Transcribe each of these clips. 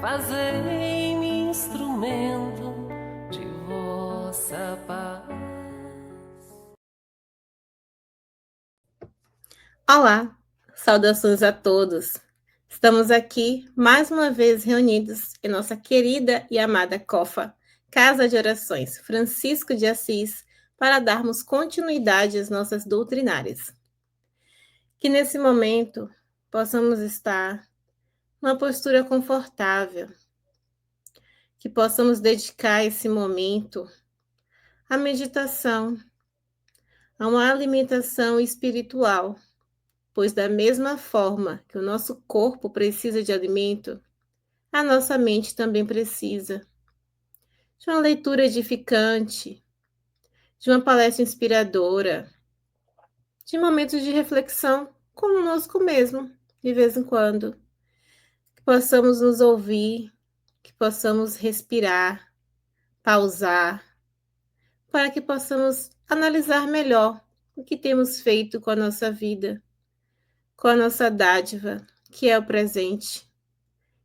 Fazei-me instrumento de vossa paz. Olá, saudações a todos. Estamos aqui mais uma vez reunidos em nossa querida e amada COFA, Casa de Orações Francisco de Assis, para darmos continuidade às nossas doutrinárias. Que nesse momento possamos estar numa postura confortável, que possamos dedicar esse momento à meditação, a uma alimentação espiritual, pois da mesma forma que o nosso corpo precisa de alimento, a nossa mente também precisa de uma leitura edificante, de uma palestra inspiradora, de momentos de reflexão conosco mesmo, de vez em quando, que possamos nos ouvir, que possamos respirar, pausar, para que possamos analisar melhor o que temos feito com a nossa vida, com a nossa dádiva, que é o presente,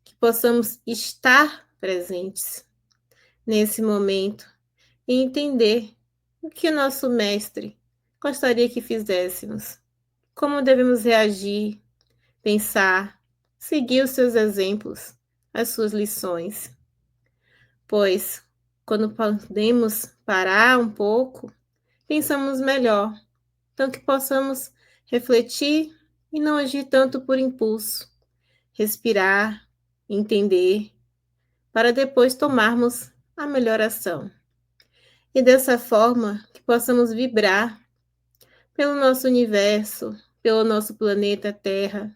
que possamos estar presentes nesse momento e entender o que o nosso mestre gostaria que fizéssemos, como devemos reagir, pensar, seguir os seus exemplos, as suas lições. Pois, quando podemos parar um pouco, pensamos melhor, então que possamos refletir e não agir tanto por impulso, respirar, entender, para depois tomarmos a melhor ação. E dessa forma que possamos vibrar pelo nosso universo, pelo nosso planeta Terra,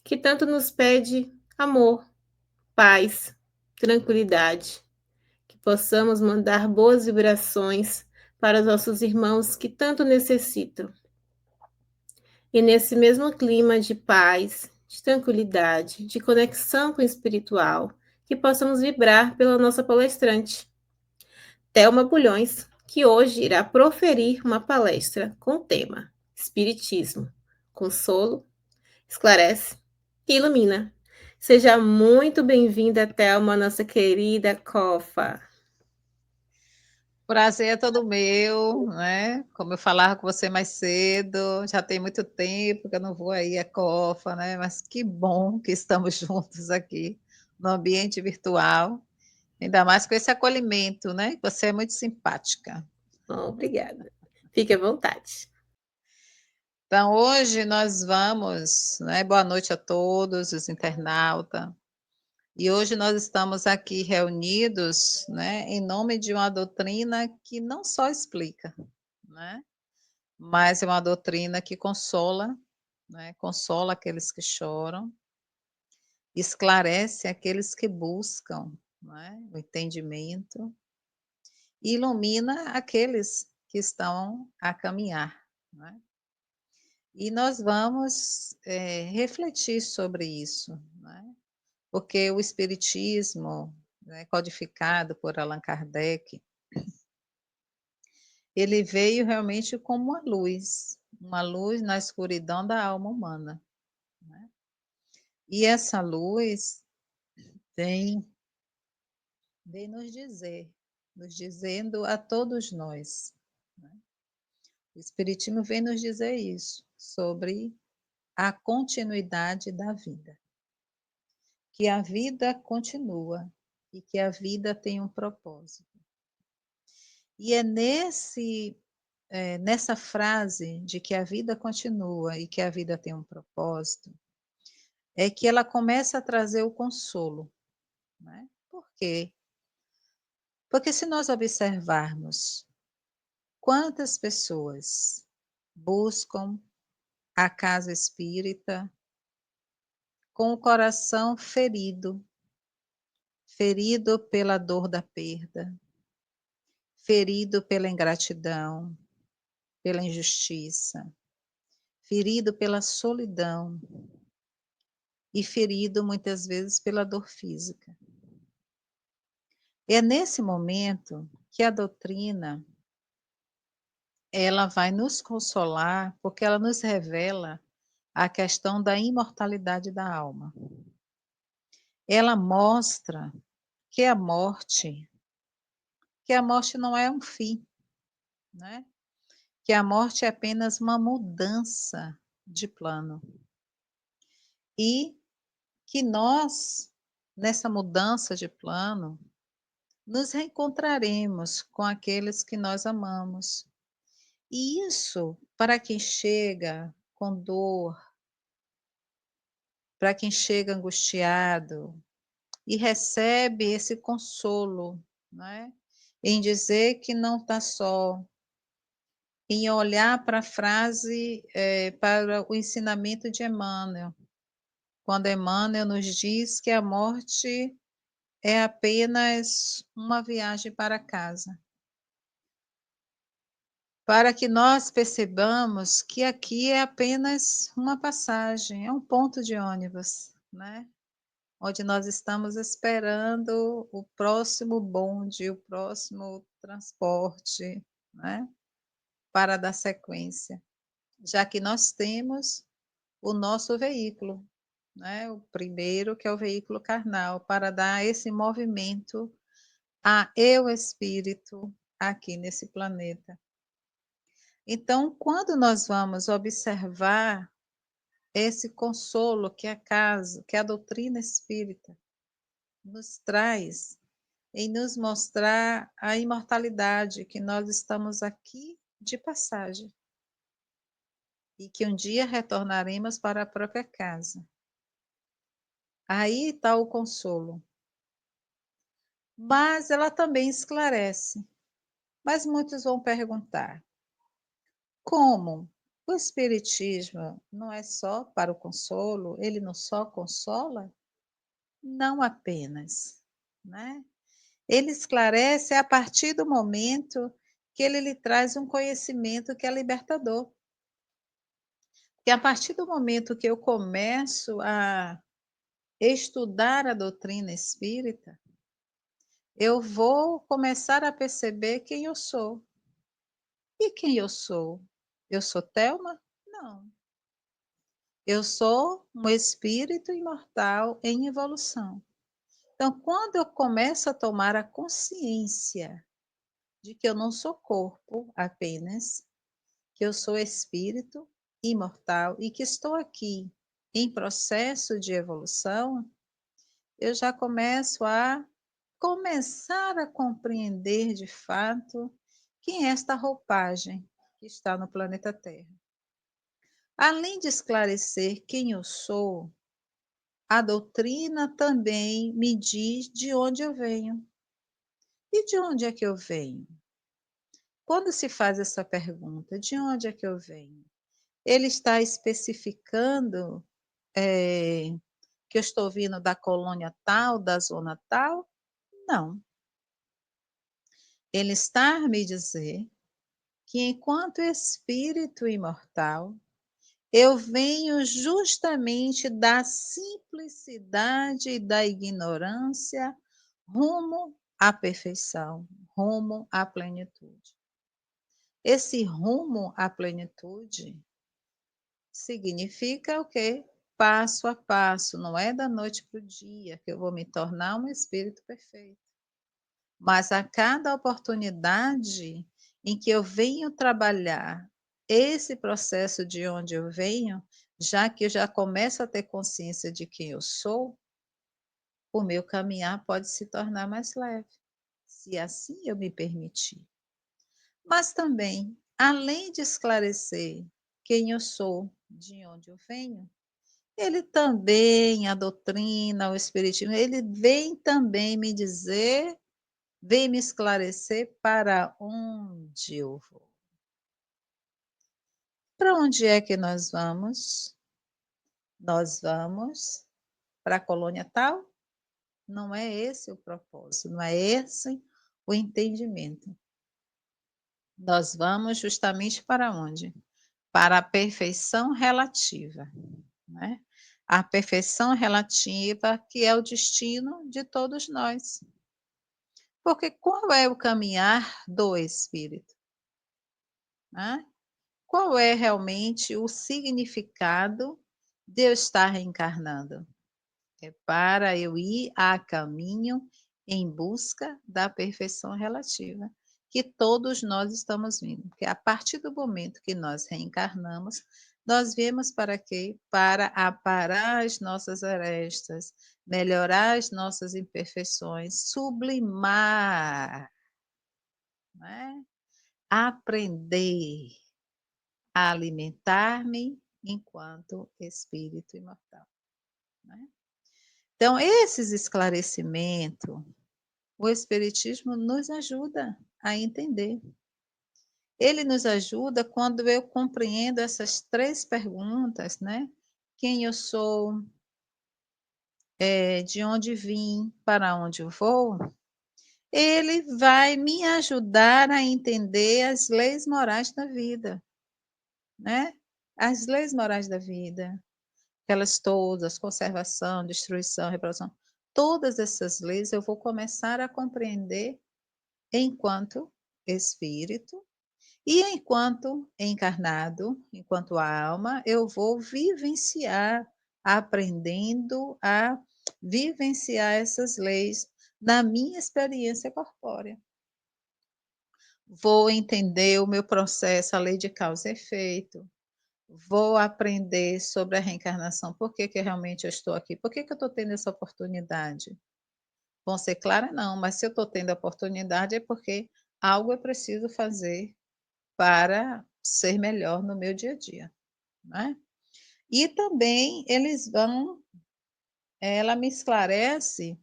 que tanto nos pede amor, paz, tranquilidade, que possamos mandar boas vibrações para os nossos irmãos que tanto necessitam. E nesse mesmo clima de paz, de tranquilidade, de conexão com o espiritual, que possamos vibrar pela nossa palestrante, Thelma Bulhões, que hoje irá proferir uma palestra com o tema Espiritismo, consolo, esclarece e ilumina. Seja muito bem-vinda, Thelma, nossa querida Cofa. Prazer é todo meu, né? Como eu falava com você mais cedo, já tem muito tempo que eu não vou aí à COFA, né? Mas que bom que estamos juntos aqui no ambiente virtual, ainda mais com esse acolhimento, né? Você é muito simpática. Obrigada. Fique à vontade. Então, hoje nós vamos, né? Boa noite a todos os internautas. E hoje nós estamos aqui reunidos, né, em nome de uma doutrina que não só explica, né? Mas é uma doutrina que consola, né? Consola aqueles que choram, esclarece aqueles que buscam, né? O entendimento, e ilumina aqueles que estão a caminhar, né? E nós vamos refletir sobre isso, né? Porque o Espiritismo, né, codificado por Allan Kardec, ele veio realmente como uma luz na escuridão da alma humana, né? E essa luz vem, vem nos dizendo a todos nós, né? O Espiritismo vem nos dizer isso, sobre a continuidade da vida. Que a vida continua e que a vida tem um propósito. E é nessa frase de que a vida continua e que a vida tem um propósito, é que ela começa a trazer o consolo, né? Por quê? Porque se nós observarmos quantas pessoas buscam a casa espírita com o coração ferido, ferido pela dor da perda, ferido pela ingratidão, pela injustiça, ferido pela solidão e ferido muitas vezes pela dor física. É nesse momento que a doutrina ela vai nos consolar, porque ela nos revela a questão da imortalidade da alma. ela mostra que a morte não é um fim, né? Que a morte é apenas uma mudança de plano. E que nós, nessa mudança de plano, nos reencontraremos com aqueles que nós amamos. E isso, para quem chega com dor, para quem chega angustiado e recebe esse consolo, né? Em dizer que não está só, em olhar para a frase, para o ensinamento de Emmanuel, quando Emmanuel nos diz que a morte é apenas uma viagem para casa. Para que nós percebamos que aqui é apenas uma passagem, é um ponto de ônibus, né? Onde nós estamos esperando o próximo bonde, o próximo transporte, né? Para dar sequência, já que nós temos o nosso veículo, né? O primeiro, que é o veículo carnal, para dar esse movimento a eu espírito aqui nesse planeta. Então, quando nós vamos observar esse consolo que a casa, que a doutrina espírita nos traz, em nos mostrar a imortalidade, que nós estamos aqui de passagem e que um dia retornaremos para a própria casa. Aí está o consolo. Mas ela também esclarece. Mas muitos vão perguntar: como? O Espiritismo não é só para o consolo? Ele não só consola? Não apenas, né? Ele esclarece a partir do momento que ele lhe traz um conhecimento que é libertador. Porque a partir do momento que eu começo a estudar a doutrina espírita, eu vou começar a perceber quem eu sou. E quem eu sou? Eu sou Thelma? Não. Eu sou um espírito imortal em evolução. Então, quando eu começo a tomar a consciência de que eu não sou corpo apenas, que eu sou espírito imortal e que estou aqui em processo de evolução, eu já começar a compreender de fato quem é esta roupagem que está no planeta Terra. Além de esclarecer quem eu sou, a doutrina também me diz de onde eu venho. E de onde é que eu venho? Quando se faz essa pergunta, de onde é que eu venho? Ele está especificando que eu estou vindo da colônia tal, da zona tal? Não. Ele está a me dizer que, enquanto espírito imortal, eu venho justamente da simplicidade e da ignorância rumo à perfeição, rumo à plenitude. Esse rumo à plenitude significa o quê? Passo a passo, não é da noite para o dia que eu vou me tornar um espírito perfeito. Mas a cada oportunidade em que eu venho trabalhar esse processo de onde eu venho, já que eu já começo a ter consciência de quem eu sou, o meu caminhar pode se tornar mais leve, se assim eu me permitir. Mas também, além de esclarecer quem eu sou, de onde eu venho, ele também, a doutrina, o espiritismo, ele vem também me dizer, vem me esclarecer para onde eu vou. Para onde é que nós vamos? Nós vamos para a colônia tal? Não é esse o propósito, não é esse o entendimento. Nós vamos justamente para onde? Para a perfeição relativa, né? A perfeição relativa que é o destino de todos nós. Porque qual é o caminhar do espírito? Né? Qual é realmente o significado de eu estar reencarnando? É para eu ir a caminho em busca da perfeição relativa, que todos nós estamos vindo. Porque a partir do momento que nós reencarnamos, nós viemos para quê? Para aparar as nossas arestas, melhorar as nossas imperfeições, sublimar, né? Aprender a alimentar-me enquanto espírito imortal, né? Então, esses esclarecimentos, o Espiritismo nos ajuda a entender. Ele nos ajuda quando eu compreendo essas 3 perguntas, né? Quem eu sou, de onde vim, para onde eu vou. Ele vai me ajudar a entender as leis morais da vida, né? As leis morais da vida, aquelas todas, conservação, destruição, reprodução, todas essas leis eu vou começar a compreender enquanto espírito e enquanto encarnado, enquanto alma, eu vou vivenciar, aprendendo a vivenciar essas leis na minha experiência corpórea. Vou entender o meu processo, a lei de causa e efeito. Vou aprender sobre a reencarnação. Por que que realmente eu estou aqui? Por que que eu estou tendo essa oportunidade? Vão ser clara? Não, mas se eu estou tendo a oportunidade é porque algo eu preciso fazer para ser melhor no meu dia a dia, né? E também ela me esclarece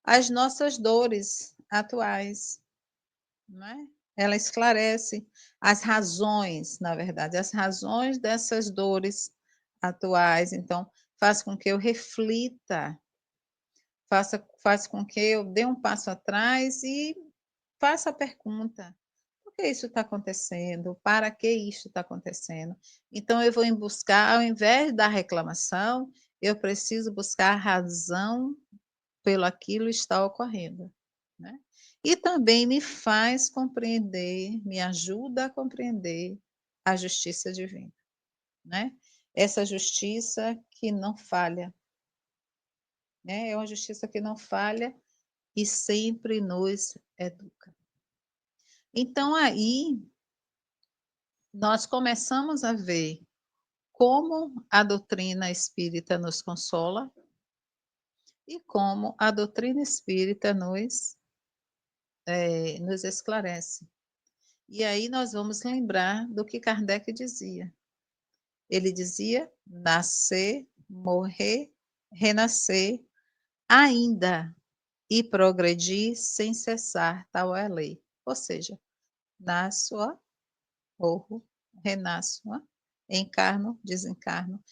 as nossas dores atuais, né? Ela esclarece as razões, na verdade, as razões dessas dores atuais. Então, faz com que eu reflita, faz com que eu dê um passo atrás e faça a pergunta: por que isso está acontecendo? Para que isso está acontecendo? Então, eu vou em buscar, ao invés da reclamação, eu preciso buscar a razão pelo aquilo está ocorrendo, né? E também me faz compreender, me ajuda a compreender a justiça divina, né? Essa justiça que não falha, né? É uma justiça que não falha e sempre nos educa. Então, aí, nós começamos a ver como a doutrina espírita nos consola e como a doutrina espírita nos esclarece. E aí nós vamos lembrar do que Kardec dizia. Ele dizia: nascer, morrer, renascer, ainda, e progredir sem cessar, tal é a lei. Ou seja, nasço, morro, renasço, encarno, desencarno,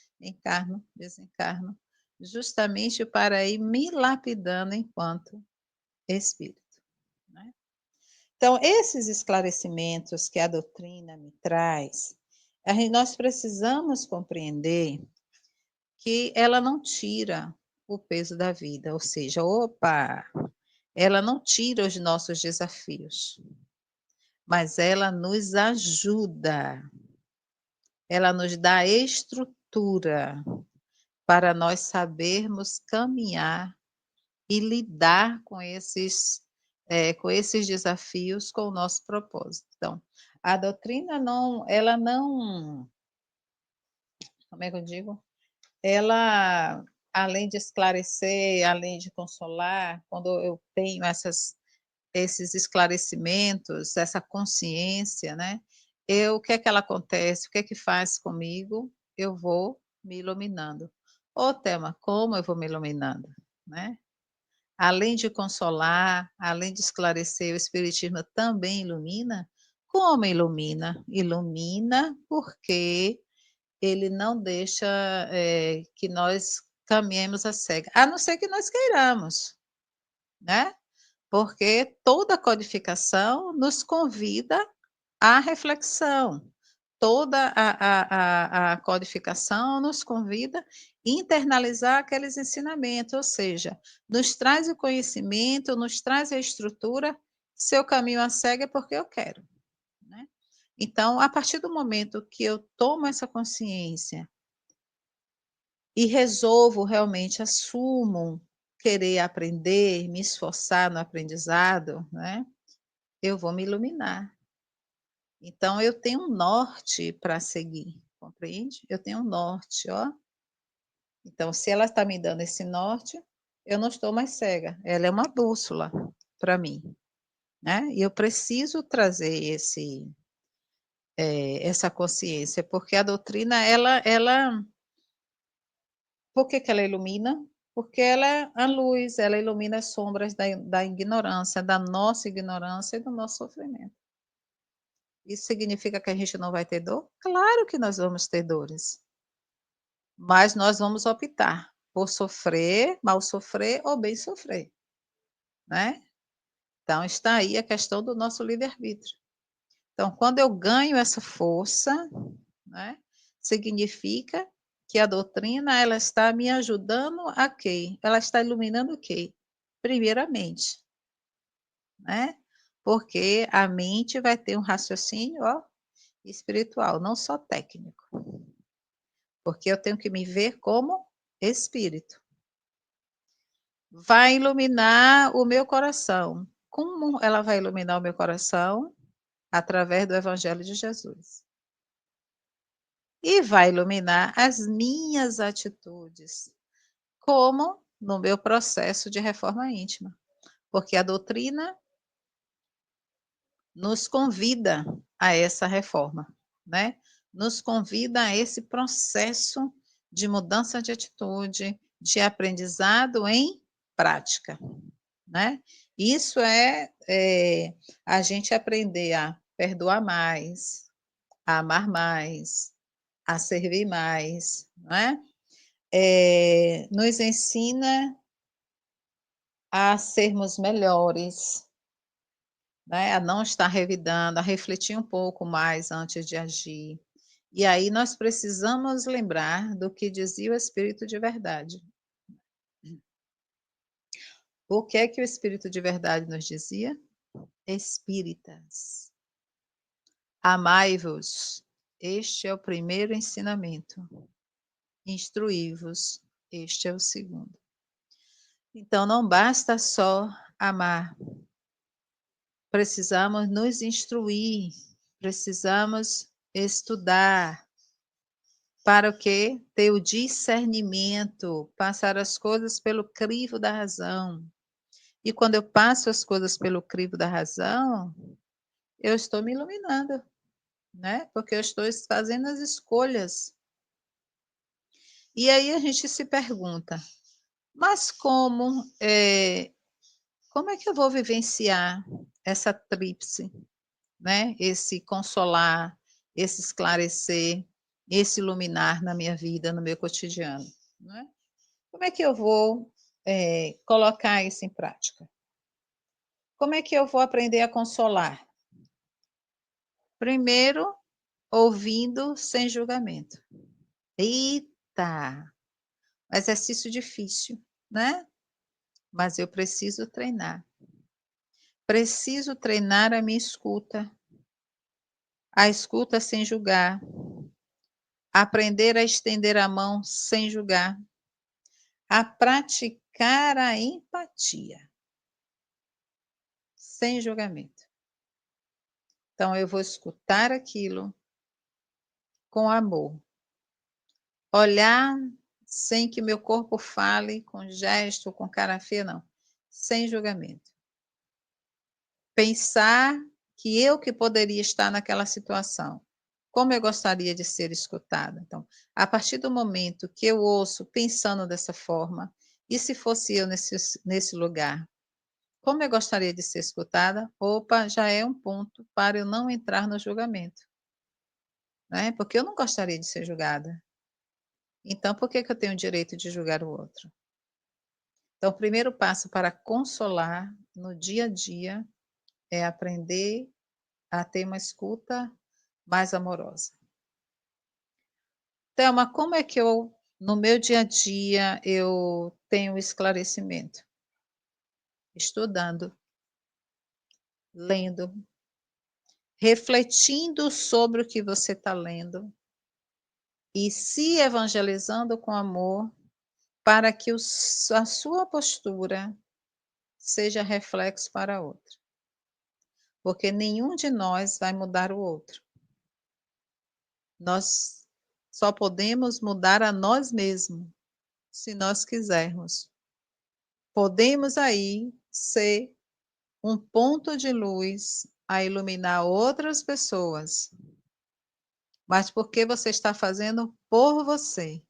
justamente para ir me lapidando enquanto espírito, né? Então, esses esclarecimentos que a doutrina me traz, nós precisamos compreender que ela não tira o peso da vida, ou seja, opa, ela não tira os nossos desafios, mas ela nos ajuda, ela nos dá estrutura para nós sabermos caminhar e lidar com esses desafios com o nosso propósito. Então, a doutrina não, ela não, como é que eu digo? Ela, além de esclarecer, além de consolar, quando eu tenho esses esclarecimentos, essa consciência, né? O que é que ela acontece? O que é que faz comigo? Eu vou me iluminando. Ô, Thelma, como eu vou me iluminando, né? Além de consolar, além de esclarecer, o Espiritismo também ilumina? Como ilumina? Ilumina porque ele não deixa que nós caminhemos a cega, a não ser que nós queiramos, né? Porque toda codificação nos convida à reflexão. Toda a codificação nos convida a internalizar aqueles ensinamentos, ou seja, nos traz o conhecimento, nos traz a estrutura, seu caminho a cega é porque eu quero, né? Então, a partir do momento que eu tomo essa consciência e resolvo realmente, assumo querer aprender, me esforçar no aprendizado, né, eu vou me iluminar. Então eu tenho um norte para seguir, compreende? Eu tenho um norte, ó. Então se ela está me dando esse norte, eu não estou mais cega, ela é uma bússola para mim, né, e eu preciso trazer essa consciência, porque a doutrina ela por que que ela ilumina? Porque ela é a luz, ela ilumina as sombras da ignorância, da nossa ignorância e do nosso sofrimento. Isso significa que a gente não vai ter dor? Claro que nós vamos ter dores. Mas nós vamos optar por sofrer, mal sofrer ou bem sofrer, né. Então está aí a questão do nosso livre-arbítrio. Então quando eu ganho essa força, né, significa que a doutrina ela está me ajudando a quê? Ela está iluminando o quê? Primeiramente, né, porque a mente vai ter um raciocínio, ó, espiritual, não só técnico. Porque eu tenho que me ver como espírito. Vai iluminar o meu coração. Como ela vai iluminar o meu coração? Através do evangelho de Jesus. E vai iluminar as minhas atitudes, como no meu processo de reforma íntima, porque a doutrina nos convida a essa reforma, né, nos convida a esse processo de mudança de atitude, de aprendizado em prática, né. Isso a gente aprender a perdoar mais, a amar mais, a servir mais, não é. Nos ensina a sermos melhores, né, a não estar revidando, a refletir um pouco mais antes de agir. E aí nós precisamos lembrar do que dizia o Espírito de verdade. O que é que o Espírito de verdade nos dizia? Espíritas, amai-vos, este é o primeiro ensinamento. Instruí-vos, este é o segundo. Então não basta só amar, precisamos nos instruir, precisamos estudar. Para o quê? Ter o discernimento, passar as coisas pelo crivo da razão. E quando eu passo as coisas pelo crivo da razão, eu estou me iluminando, né, porque eu estou fazendo as escolhas. E aí a gente se pergunta: "Mas como é que eu vou vivenciar essa tríplice, né, esse consolar, esse esclarecer, esse iluminar na minha vida, no meu cotidiano, não é? Como é que eu vou, colocar isso em prática? Como é que eu vou aprender a consolar? Primeiro, ouvindo sem julgamento. Eita, exercício difícil, né? Mas eu preciso treinar. Preciso treinar a minha escuta, a escuta sem julgar, aprender a estender a mão sem julgar, a praticar a empatia, sem julgamento. Então eu vou escutar aquilo com amor. Olhar sem que meu corpo fale, com gesto, com cara feia, não. Sem julgamento. Pensar que poderia estar naquela situação. Como eu gostaria de ser escutada. Então, a partir do momento que eu ouço pensando dessa forma, e se fosse eu nesse lugar, como eu gostaria de ser escutada? Opa, já é um ponto para eu não entrar no julgamento, né, porque eu não gostaria de ser julgada. Então por que que eu tenho o direito de julgar o outro? Então o primeiro passo para consolar no dia a dia é aprender a ter uma escuta mais amorosa. Thelma, como é que eu, no meu dia a dia, eu tenho esclarecimento? Estudando, lendo, refletindo sobre o que você está lendo. e se evangelizando com amor, para que a sua postura seja reflexo para a outra. Porque nenhum de nós vai mudar o outro. Nós só podemos mudar a nós mesmos, se nós quisermos. Podemos aí ser um ponto de luz a iluminar outras pessoas, mas porque você está fazendo por você,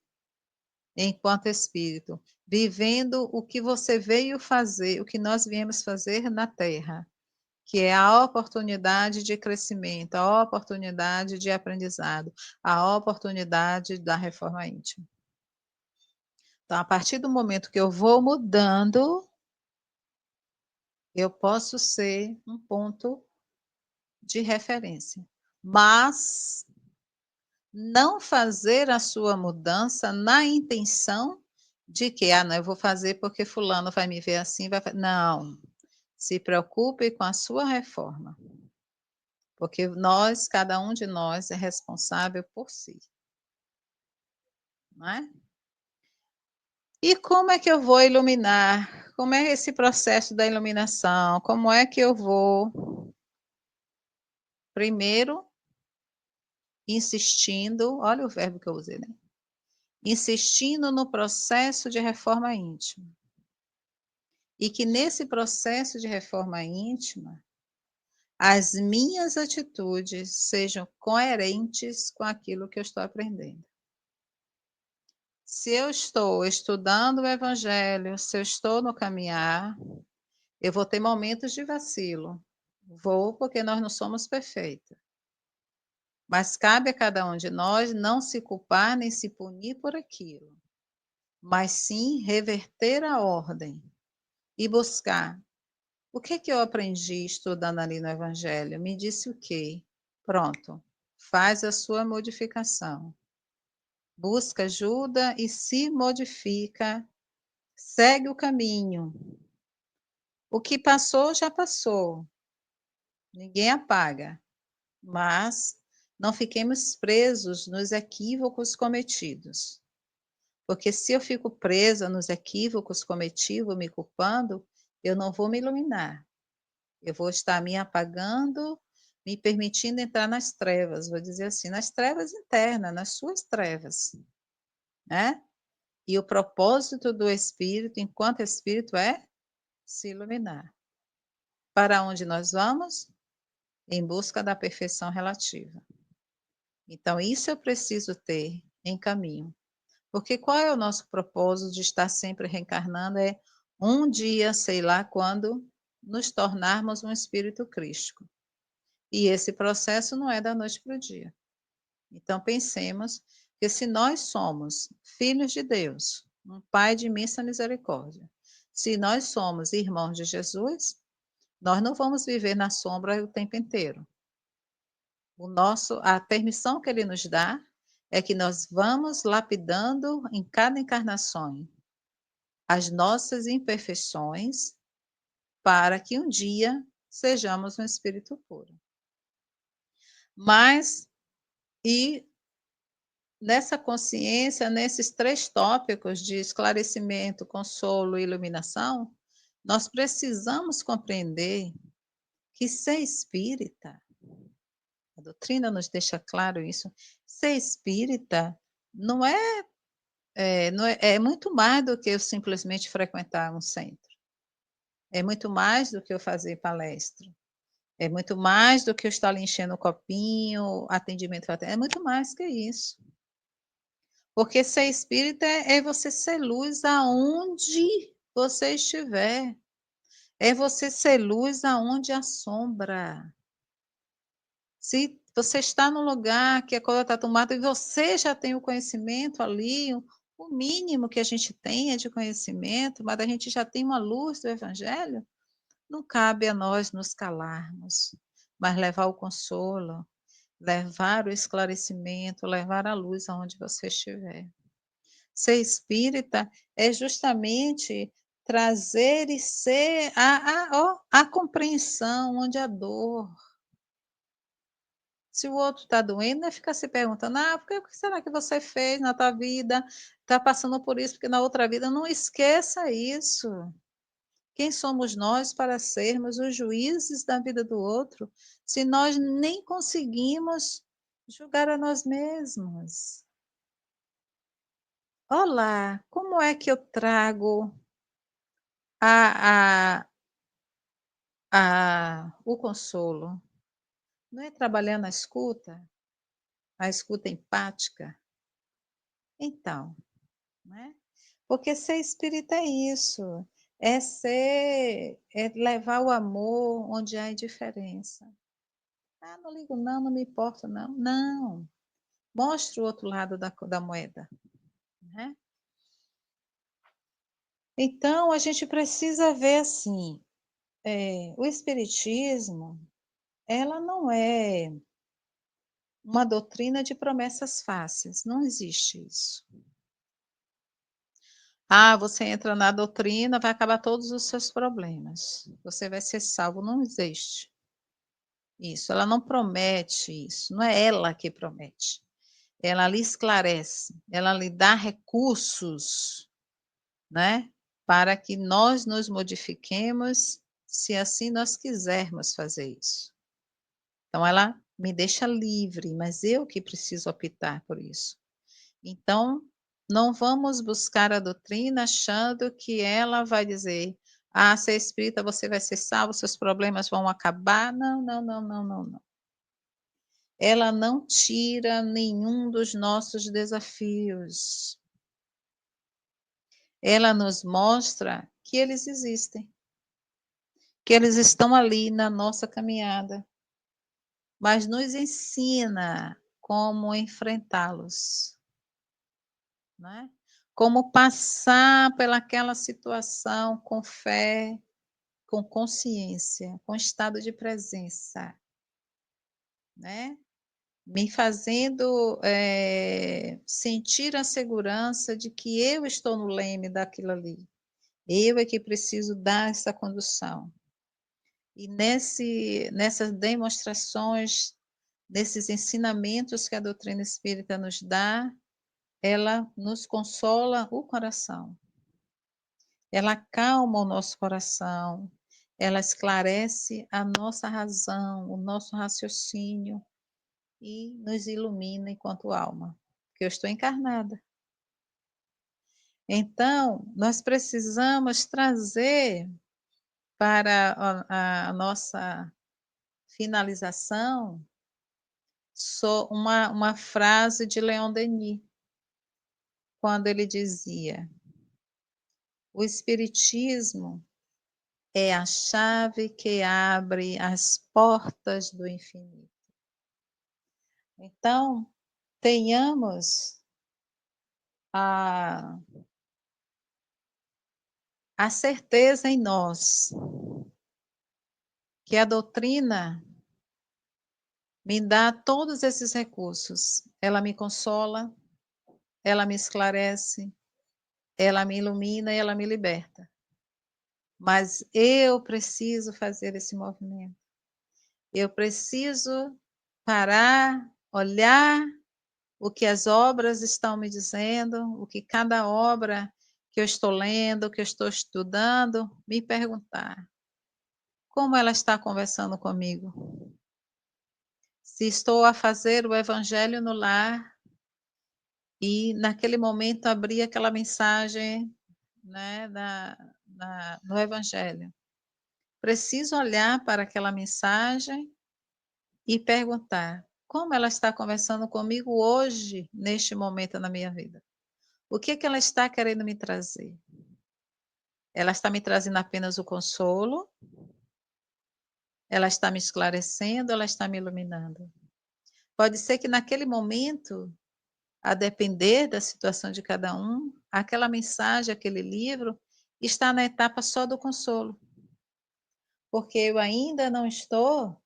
enquanto espírito, vivendo o que você veio fazer, o que nós viemos fazer na Terra, que é a oportunidade de crescimento, a oportunidade de aprendizado, a oportunidade da reforma íntima. Então, a partir do momento que eu vou mudando, eu posso ser um ponto de referência. Mas não fazer a sua mudança na intenção de que, não, eu vou fazer porque fulano vai me ver assim, Não, se preocupe com a sua reforma. Porque nós, cada um de nós é responsável por si. Não é? E como é que eu vou iluminar? Como é esse processo da iluminação? Como é que eu vou, primeiro, insistindo, olha o verbo que eu usei, né? Insistindo no processo de reforma íntima. E que nesse processo de reforma íntima, as minhas atitudes sejam coerentes com aquilo que eu estou aprendendo. Se eu estou estudando o Evangelho, se eu estou no caminhar, eu vou ter momentos de vacilo. Vou, porque nós não somos perfeitos. Mas cabe a cada um de nós não se culpar nem se punir por aquilo, mas sim reverter a ordem e buscar. O que eu aprendi estudando ali no Evangelho? Me disse o quê? Pronto, faz a sua modificação. Busca ajuda e se modifica, segue o caminho. O que passou, já passou. Ninguém apaga. Mas não fiquemos presos nos equívocos cometidos. Porque se eu fico presa nos equívocos cometidos, me culpando, eu não vou me iluminar. Eu vou estar me apagando, me permitindo entrar nas trevas, vou dizer assim, nas trevas internas, nas suas trevas, né? E o propósito do espírito, enquanto espírito, é se iluminar. Para onde nós vamos? Em busca da perfeição relativa. Então, isso eu preciso ter em caminho. Porque qual é o nosso propósito de estar sempre reencarnando? É um dia, sei lá quando, nos tornarmos um espírito crístico. E esse processo não é da noite para o dia. Então, pensemos que se nós somos filhos de Deus, um Pai de imensa misericórdia, se nós somos irmãos de Jesus, nós não vamos viver na sombra o tempo inteiro. A permissão que Ele nos dá é que nós vamos lapidando em cada encarnação as nossas imperfeições para que um dia sejamos um espírito puro. Mas, e nessa consciência, nesses 3 tópicos de esclarecimento, consolo e iluminação, nós precisamos compreender que ser espírita, a doutrina nos deixa claro isso, ser espírita não é muito mais do que eu simplesmente frequentar um centro. É muito mais do que eu fazer palestra. É muito mais do que eu estar ali enchendo o copinho, atendimento fraterno. É muito mais que isso. Porque ser espírita é você ser luz aonde você estiver. É você ser luz aonde há sombra. Se você está num lugar que a coisa está tomada e você já tem o conhecimento ali, o mínimo que a gente tem é de conhecimento, mas a gente já tem uma luz do Evangelho, não cabe a nós nos calarmos, mas levar o consolo, levar o esclarecimento, levar a luz aonde você estiver. Ser espírita é justamente trazer e ser a compreensão onde há dor. Se o outro está doendo, não é ficar se perguntando: "Ah, por que será que você fez na tua vida? Está passando por isso, porque na outra vida", não esqueça isso. Quem somos nós para sermos os juízes da vida do outro, se nós nem conseguimos julgar a nós mesmos? Olá, como é que eu trago a o consolo? Não é trabalhando a escuta empática? Então, né, porque ser espírita é isso, é levar o amor onde há indiferença. "Ah, não ligo não, não me importo não". Não, mostra o outro lado da moeda, né. Então a gente precisa ver assim, o espiritismo, ela não é uma doutrina de promessas fáceis, não existe isso. "Ah, você entra na doutrina, vai acabar todos os seus problemas, você vai ser salvo", não existe isso, ela não promete isso, não é ela que promete. Ela lhe esclarece, ela lhe dá recursos, né, para que nós nos modifiquemos, se assim nós quisermos fazer isso. Então ela me deixa livre, mas eu que preciso optar por isso. Então, não vamos buscar a doutrina achando que ela vai dizer: "Ah, ser espírita você vai ser salvo, seus problemas vão acabar". Não, não, não, não, não, não. Ela não tira nenhum dos nossos desafios. Ela nos mostra que eles existem, que eles estão ali na nossa caminhada, mas nos ensina como enfrentá-los, né. Como passar pelaquela situação com fé, com consciência, com estado de presença, né. Me fazendo, sentir a segurança de que eu estou no leme daquilo ali. Eu é que preciso dar essa condução. E nessas demonstrações, nesses ensinamentos que a doutrina espírita nos dá, ela nos consola o coração. Ela acalma o nosso coração, ela esclarece a nossa razão, o nosso raciocínio e nos ilumina enquanto alma, porque eu estou encarnada. Então, nós precisamos trazer para a nossa finalização, só uma frase de Leon Denis, quando ele dizia: "O espiritismo é a chave que abre as portas do infinito". Então, tenhamos a certeza em nós que a doutrina me dá todos esses recursos. Ela me consola, ela me esclarece, ela me ilumina e ela me liberta. Mas eu preciso fazer esse movimento. Eu preciso parar, olhar o que as obras estão me dizendo, o que cada obra que eu estou lendo, que eu estou estudando, me perguntar: como ela está conversando comigo? Se estou a fazer o evangelho no lar e naquele momento abrir aquela mensagem, né, no evangelho. Preciso olhar para aquela mensagem e perguntar: como ela está conversando comigo hoje, neste momento na minha vida? O que que ela está querendo me trazer? Ela está me trazendo apenas o consolo? Ela está me esclarecendo? Ela está me iluminando? Pode ser que naquele momento, a depender da situação de cada um, aquela mensagem, aquele livro, está na etapa só do consolo, porque eu ainda não estou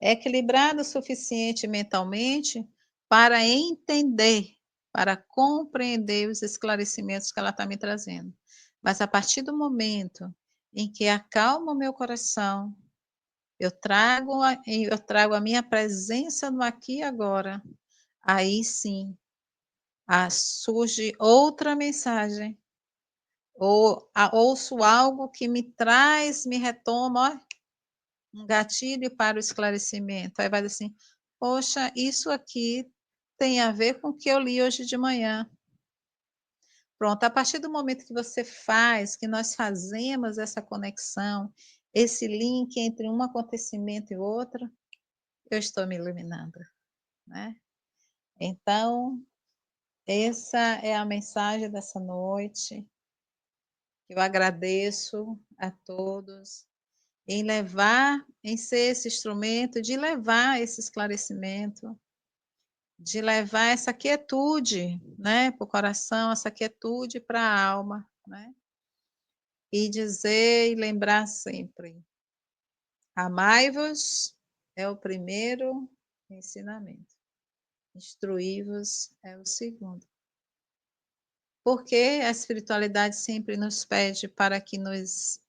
equilibrado o suficiente mentalmente para entender, para compreender os esclarecimentos que ela está me trazendo. Mas a partir do momento em que acalmo o meu coração, eu trago a minha presença no aqui e agora, aí sim, surge outra mensagem, ou ouço algo que me traz, me retoma, ó, um gatilho para o esclarecimento. Aí vai dizer assim: poxa, isso aqui tem a ver com o que eu li hoje de manhã. Pronto, a partir do momento que você faz, que nós fazemos essa conexão, esse link entre um acontecimento e outro, eu estou me iluminando, né? Então, essa é a mensagem dessa noite. Eu agradeço a todos em ser esse instrumento, de levar esse esclarecimento, de levar essa quietude, né, para o coração, essa quietude para a alma, né? E dizer e lembrar sempre: amai-vos é o primeiro ensinamento, instruí-vos é o segundo. Porque a espiritualidade sempre nos pede para que nós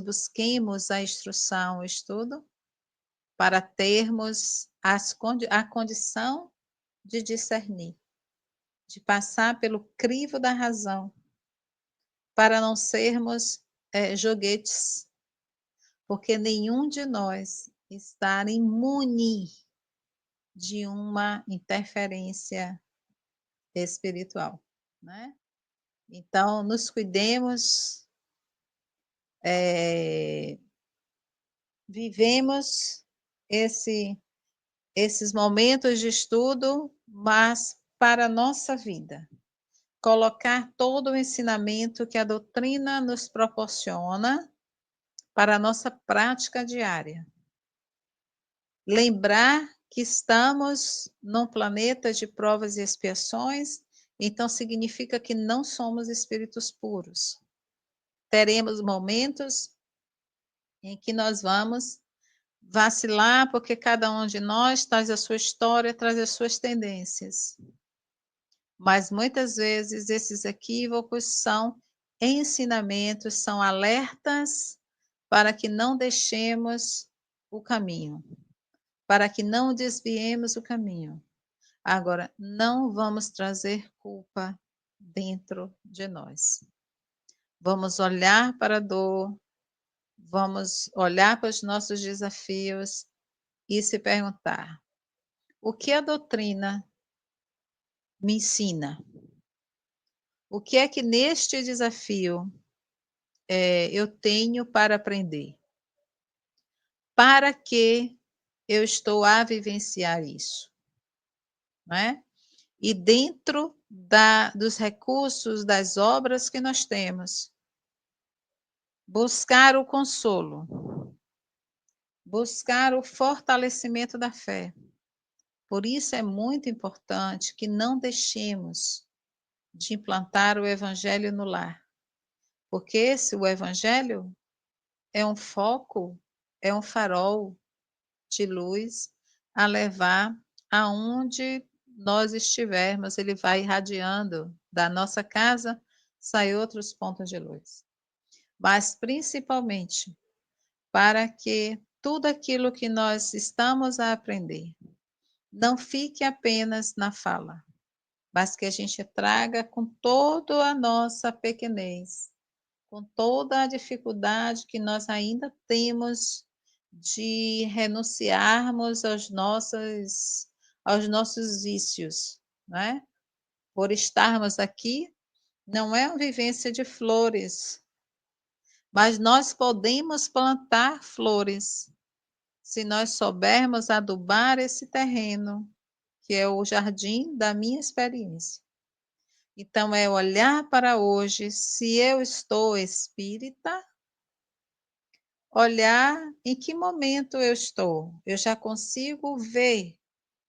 busquemos a instrução, o estudo, para termos a condição de discernir, de passar pelo crivo da razão, para não sermos joguetes, porque nenhum de nós está imune de uma interferência espiritual, né? Então, nos cuidemos, vivemos esses momentos de estudo, mas para a nossa vida. Colocar todo o ensinamento que a doutrina nos proporciona para a nossa prática diária. Lembrar que estamos num planeta de provas e expiações, então significa que não somos espíritos puros. Teremos momentos em que nós vamos vacilar, porque cada um de nós traz a sua história, traz as suas tendências. Mas muitas vezes esses equívocos são ensinamentos, são alertas para que não deixemos o caminho, para que não desviemos o caminho. Agora, não vamos trazer culpa dentro de nós. Vamos olhar para a dor, vamos olhar para os nossos desafios e se perguntar: o que a doutrina me ensina? O que é que neste desafio eu tenho para aprender? Para que eu estou a vivenciar isso? Não é? E dentro dos recursos, das obras que nós temos, buscar o consolo, buscar o fortalecimento da fé. Por isso é muito importante que não deixemos de implantar o evangelho no lar. Porque o evangelho é um foco, é um farol de luz a levar aonde nós estivermos. Ele vai irradiando da nossa casa, sai outros pontos de luz. Mas principalmente para que tudo aquilo que nós estamos a aprender não fique apenas na fala, mas que a gente traga com toda a nossa pequenez, com toda a dificuldade que nós ainda temos de renunciarmos aos nossos vícios, né? Por estarmos aqui, não é uma vivência de flores, mas nós podemos plantar flores se nós soubermos adubar esse terreno, que é o jardim da minha experiência. Então, é olhar para hoje, se eu estou espírita, olhar em que momento eu estou. Eu já consigo ver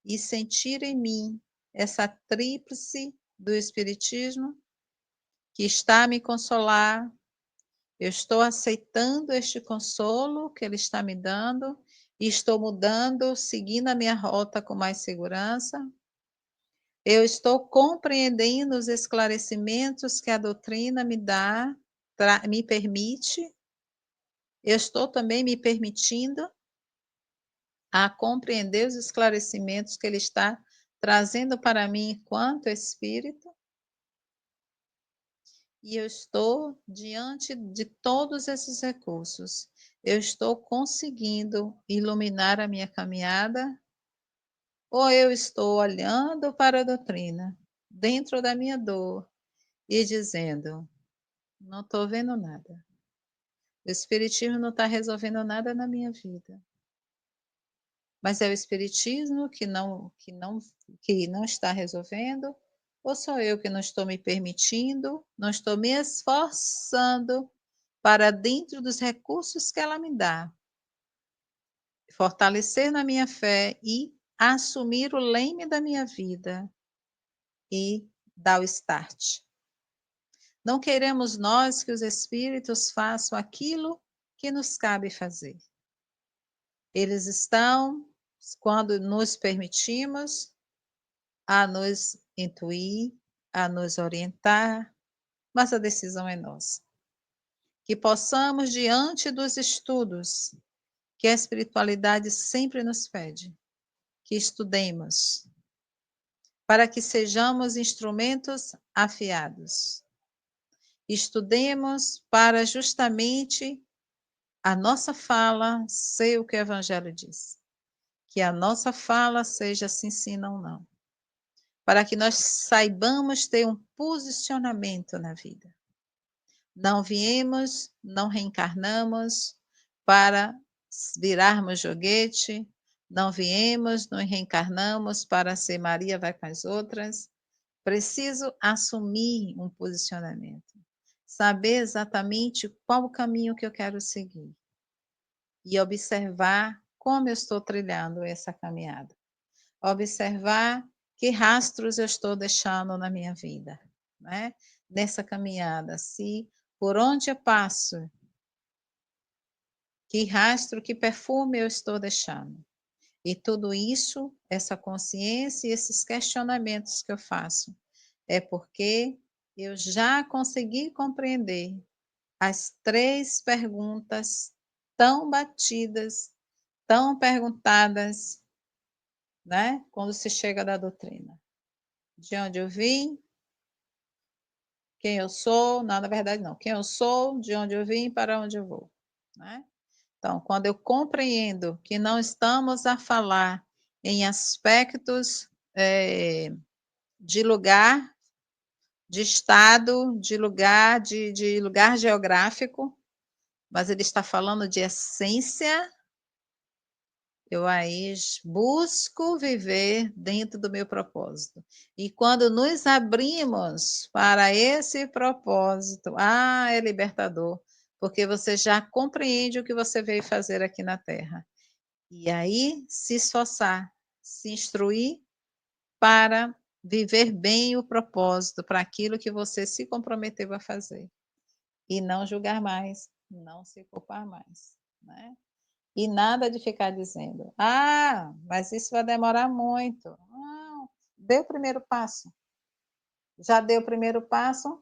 e sentir em mim essa tríplice do Espiritismo que está a me consolar. Eu estou aceitando este consolo que ele está me dando e estou mudando, seguindo a minha rota com mais segurança. Eu estou compreendendo os esclarecimentos que a doutrina me dá, me permite, eu estou também me permitindo a compreender os esclarecimentos que ele está trazendo para mim enquanto espírito. E eu estou diante de todos esses recursos. Eu estou conseguindo iluminar a minha caminhada, ou eu estou olhando para a doutrina, dentro da minha dor, e dizendo: não estou vendo nada. O Espiritismo não está resolvendo nada na minha vida. Mas é o Espiritismo que não está resolvendo? Ou sou eu que não estou me permitindo, não estou me esforçando para, dentro dos recursos que ela me dá, fortalecer na minha fé e assumir o leme da minha vida e dar o start? Não queremos nós que os espíritos façam aquilo que nos cabe fazer. Eles estão, quando nos permitimos, a nos intuir, a nos orientar, mas a decisão é nossa. Que possamos, diante dos estudos que a espiritualidade sempre nos pede, que estudemos, para que sejamos instrumentos afiados. Estudemos para justamente a nossa fala ser o que o Evangelho diz. Que a nossa fala seja sim, sim, não, não. Para que nós saibamos ter um posicionamento na vida. Não viemos, não reencarnamos para virarmos joguete, não viemos, não reencarnamos para ser Maria vai com as outras. Preciso assumir um posicionamento, saber exatamente qual o caminho que eu quero seguir e observar como eu estou trilhando essa caminhada. Observar que rastros eu estou deixando na minha vida, né? Nessa caminhada, se por onde eu passo, que rastro, que perfume eu estou deixando. E tudo isso, essa consciência e esses questionamentos que eu faço, é porque eu já consegui compreender as 3 perguntas tão batidas, tão perguntadas, né? Quando se chega da doutrina. De onde eu vim, quem eu sou, não, na verdade não, quem eu sou, de onde eu vim, para onde eu vou, né? Então, quando eu compreendo que não estamos a falar em aspectos de lugar, de estado, de lugar geográfico, mas ele está falando de essência, eu aí busco viver dentro do meu propósito. E quando nos abrimos para esse propósito, é libertador, porque você já compreende o que você veio fazer aqui na Terra. E aí se esforçar, se instruir para viver bem o propósito, para aquilo que você se comprometeu a fazer. E não julgar mais, não se culpar mais, né? E nada de ficar dizendo: mas isso vai demorar muito. Não, dê o primeiro passo. Já deu o primeiro passo,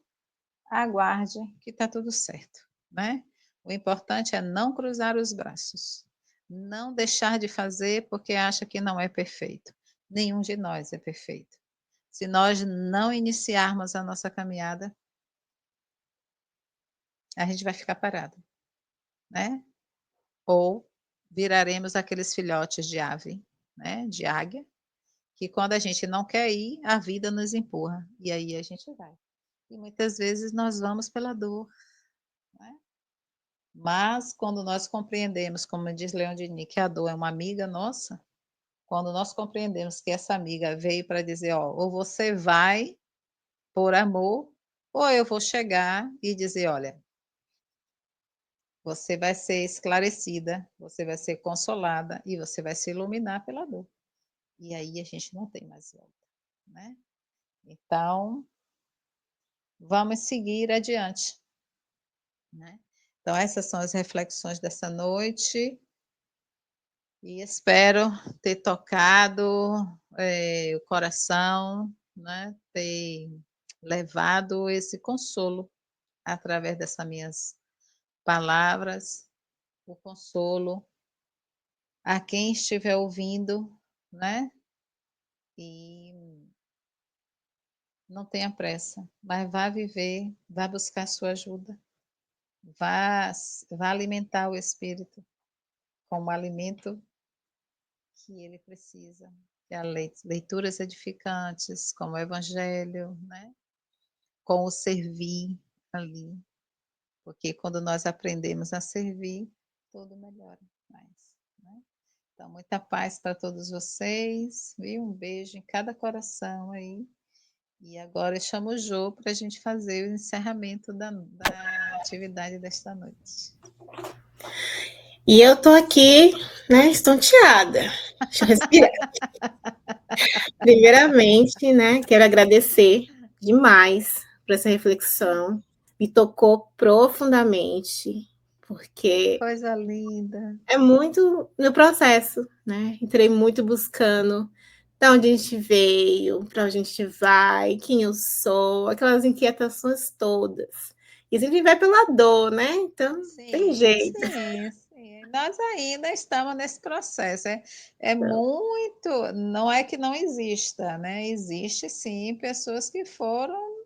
aguarde que está tudo certo, né? O importante é não cruzar os braços, não deixar de fazer porque acha que não é perfeito. Nenhum de nós é perfeito. Se nós não iniciarmos a nossa caminhada, a gente vai ficar parado, né? Ou viraremos aqueles filhotes de ave, né? De águia, que quando a gente não quer ir, a vida nos empurra. E aí a gente vai. E muitas vezes nós vamos pela dor, né? Mas quando nós compreendemos, como diz Leon Denis, que a dor é uma amiga nossa, quando nós compreendemos que essa amiga veio para dizer, ou você vai por amor, ou eu vou chegar e dizer, olha, você vai ser esclarecida, você vai ser consolada e você vai se iluminar pela dor. E aí a gente não tem mais volta, né? Então, vamos seguir adiante, né? Então, essas são as reflexões dessa noite e espero ter tocado o coração, né? Ter levado esse consolo através dessas minhas palavras o consolo a quem estiver ouvindo, né? E não tenha pressa, mas vá viver, vá buscar sua ajuda, vá alimentar o espírito com o alimento que ele precisa, que é leituras edificantes, como o Evangelho, né? Com o servir ali, porque quando nós aprendemos a servir, tudo melhora mais, né? Então, muita paz para todos vocês, viu? Um beijo em cada coração aí. E agora eu chamo o Jô para a gente fazer o encerramento da atividade desta noite. E eu tô aqui, né, estonteada. Deixa eu respirar. Primeiramente, né, quero agradecer demais por essa reflexão. Me tocou profundamente, porque Coisa linda. é muito no processo, né? Entrei muito buscando de onde a gente veio, para onde a gente vai, quem eu sou, aquelas inquietações todas. E sempre vai pela dor, né? Então, tem Sim, jeito. sim, sim. Nós ainda estamos nesse processo. É Então, muito. Não é que não exista, né? Existe sim pessoas que foram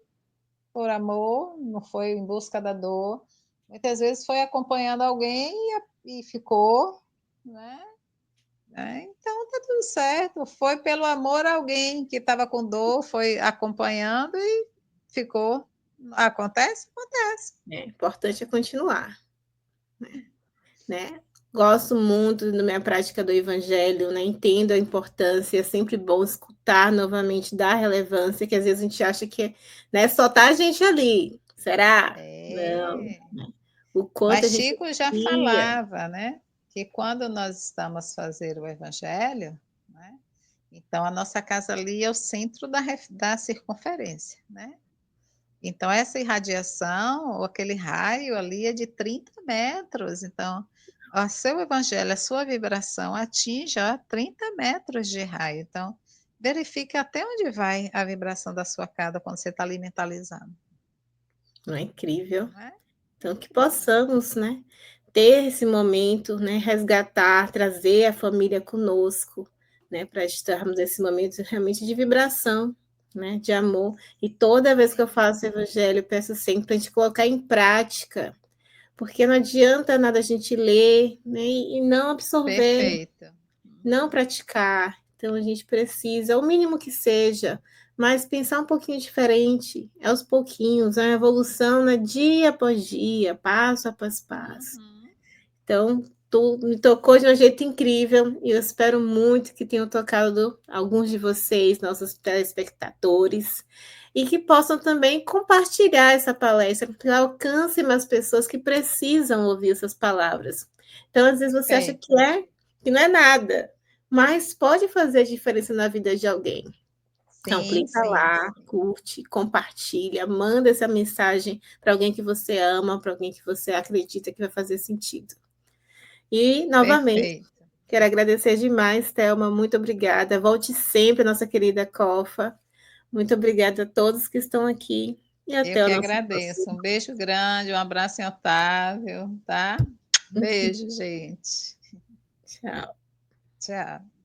por amor, não foi em busca da dor. Muitas vezes foi acompanhando alguém e ficou, né? Então tá tudo certo. Foi pelo amor a alguém que estava com dor, foi acompanhando e ficou. Acontece? Acontece. importante é continuar, né? Gosto muito da minha prática do evangelho, né? Entendo a importância, é sempre bom escutar novamente, dar relevância, que às vezes a gente acha que, né, só tá a gente ali. Será? Não, É. né? O quanto a Mas gente Chico já ia, falava, né? Que quando nós estamos fazendo o evangelho, né? Então a nossa casa ali é o centro da circunferência, né? Então, essa irradiação, ou aquele raio ali é de 30 metros. Então, o seu evangelho, a sua vibração atinge 30 metros de raio. Então, verifique até onde vai a vibração da sua casa quando você está ali mentalizando. não é incrível? Não é? Então, que possamos, né, ter esse momento, né, resgatar, trazer a família conosco, né, para estarmos nesse momento realmente de vibração, né, de amor. E toda vez que eu Sim. faço o evangelho, eu peço sempre para a gente colocar em prática, porque não adianta nada a gente ler, né, e não absorver, Perfeito. não praticar. Então, a gente precisa, o mínimo que seja, mas pensar um pouquinho diferente, aos pouquinhos, a evolução, né, dia após dia, passo após passo. Uhum. Então, tu me tocou de um jeito incrível e eu espero muito que tenham tocado alguns de vocês, nossos telespectadores, e que possam também compartilhar essa palestra, que alcance mais pessoas que precisam ouvir essas palavras. Então, às vezes você acha Perfeito. que não é nada, mas pode fazer diferença na vida de alguém. Então, Sim, clica sim, lá, sim. curte, compartilha, manda essa mensagem para alguém que você ama, para alguém que você acredita que vai fazer sentido. E, novamente, Perfeito. quero agradecer demais, Thelma, muito obrigada. Volte sempre, nossa querida Cofa. Muito obrigada a todos que estão aqui e Eu até o que nosso agradeço. próximo. Um beijo grande, um abraço em Otávio, tá? Beijo, gente. Tchau. Tchau.